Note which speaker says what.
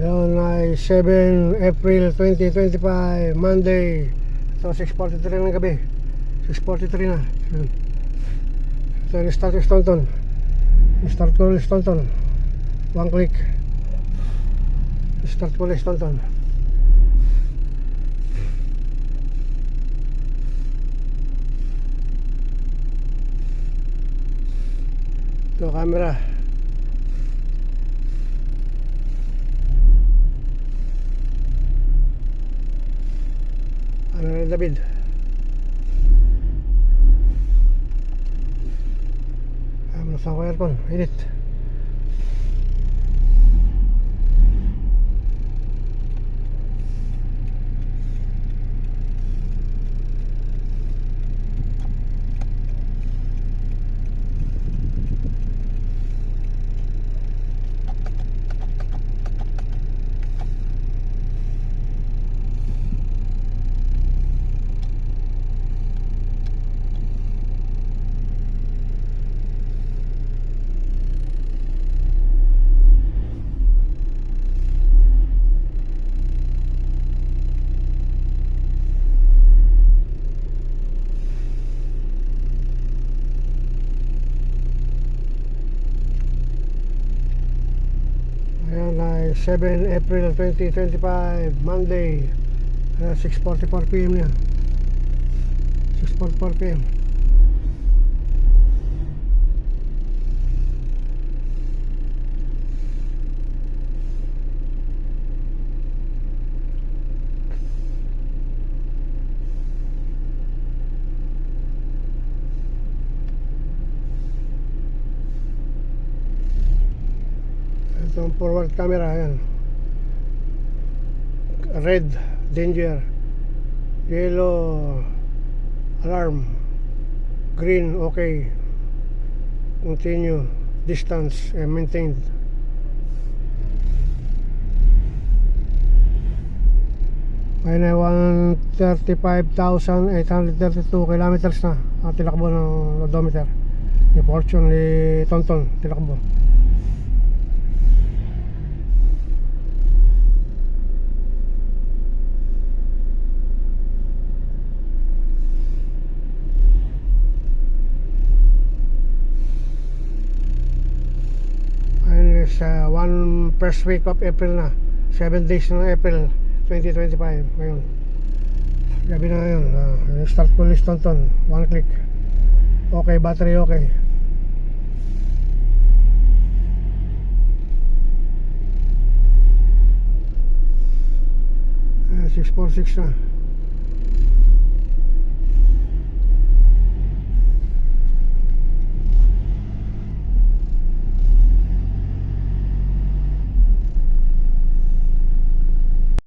Speaker 1: Ngayon ay 7 April 2025, Monday. So 6:43 ng gabi. 6:43 na. Yan. So restart yung Staunton. Restart ko ulit Staunton. One click. Restart ko ulit Staunton. So camera. David. Nasa ko aircon, init. Ayan ay 7 April 2025, Monday. 6:44 PM na. 6:44 PM. Itong forward camera, ayan. Red, danger. Yellow, alarm. Green, okay. Continue. Distance maintained. Ayun ay 135,832 kilometers na ang tinakbo ng odometer ni Fortune, ni Tonton, tinakbo. Sa first week of April na, 7 days ng April 2025 ngayon. Gabi na ngayon. Start ko list Tonton, one click. Okay, battery okay. 6:46 na.